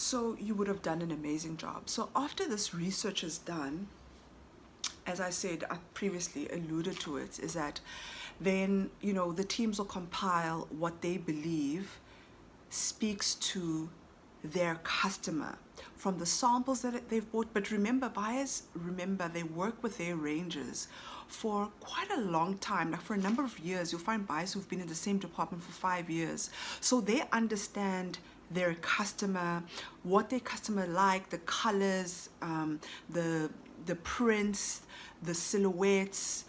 So you would have done an amazing job. So after this research is done, as I said, I previously alluded to it, is that then, the teams will compile what they believe speaks to their customer from the samples that they've bought. But remember, buyers, they work with their ranges for quite a long time. Like for a number of years, you'll find buyers who've been in the same department for 5 years. So they understand their customer, what their customer like, the colors, the prints, the silhouettes.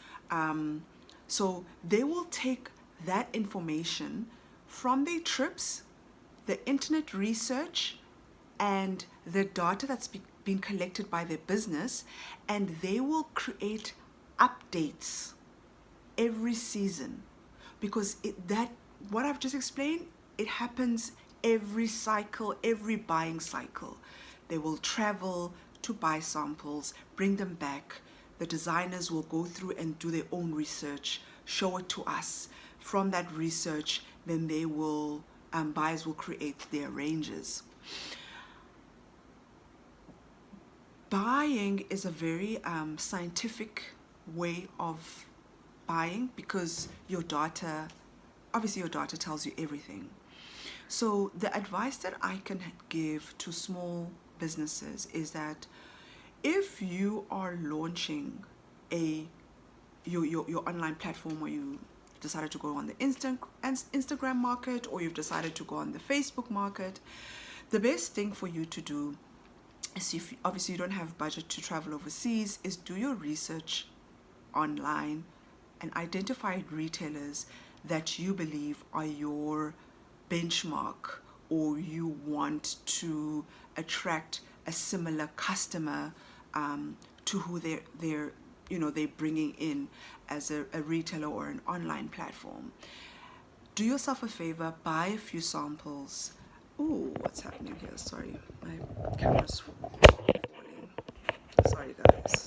So they will take that information from their trips, the internet research, and the data that's been collected by their business, and they will create updates every season, because what I've just explained, it happens every cycle, every buying cycle. They will travel to buy samples, bring them back. The designers will go through and do their own research, show it to us. From that research, then they will buyers will create their ranges. Buying is a very scientific way of buying, because obviously your data tells you everything. So the advice that I can give to small businesses is that if you are launching your online platform, or you decided to go on the Instagram market, or you've decided to go on the Facebook market, the best thing for you to do is, if obviously you don't have budget to travel overseas, is do your research online and identify retailers that you believe are your benchmark, or you want to attract a similar customer to who they're bringing in as a retailer or an online platform. Do yourself a favor, buy a few samples. Ooh, what's happening here? Sorry, my camera's falling. Sorry, guys.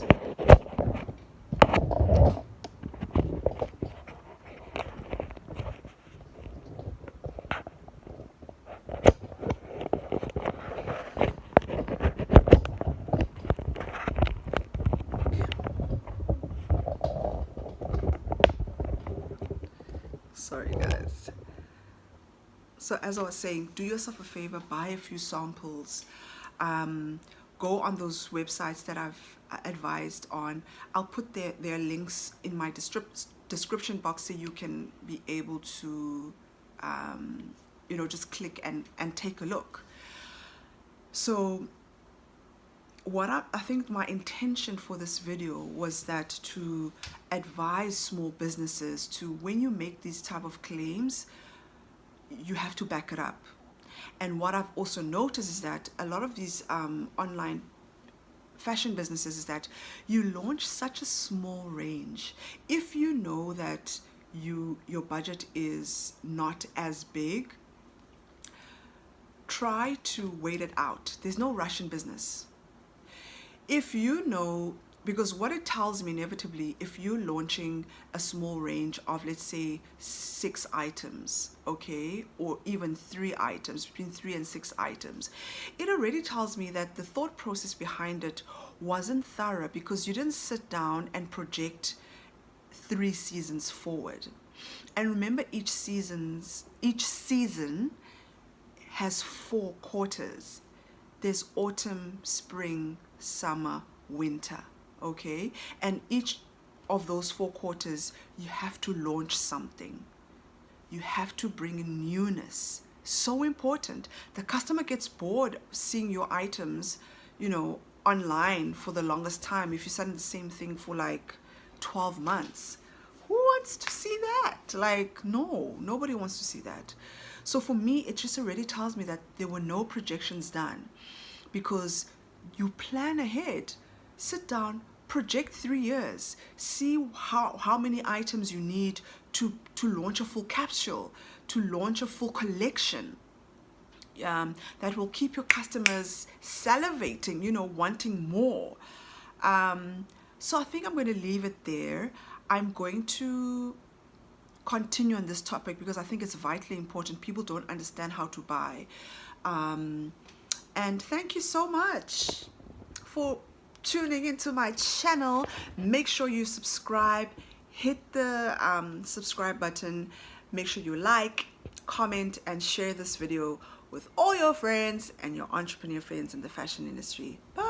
Sorry, guys. So as I was saying, do yourself a favor, buy a few samples. Go on those websites that I've advised on. I'll put their links in my description box, so you can be able to just click and take a look. So what I think my intention for this video was that to advise small businesses to, when you make these type of claims, you have to back it up. And what I've also noticed is that a lot of these online fashion businesses is that you launch such a small range. If you know that your budget is not as big, try to wait it out. There's no rush in business. If you know, because what it tells me inevitably, if you're launching a small range of, let's say, 6 items, okay, or even 3 items, between 3 and 6 items, it already tells me that the thought process behind it wasn't thorough, because you didn't sit down and project 3 seasons forward. And remember, each season has 4 quarters. There's autumn, spring, summer, winter, okay? And each of those 4 quarters, you have to launch something. You have to bring in newness. So important. The customer gets bored seeing your items, online for the longest time. If you're selling the same thing for like 12 months, who wants to see that? Like, no, nobody wants to see that. So for me, it just already tells me that there were no projections done, because you plan ahead. Sit down, project 3 years, see how many items you need to launch a full capsule, to launch a full collection, that will keep your customers salivating, wanting more. So I think I'm going to leave it there. I'm going to continue on this topic because I think it's vitally important. People don't understand how to buy. And thank you so much for tuning into my channel. Make sure you subscribe, hit the subscribe button, make sure you like, comment, and share this video with all your friends and your entrepreneur friends in the fashion industry. Bye.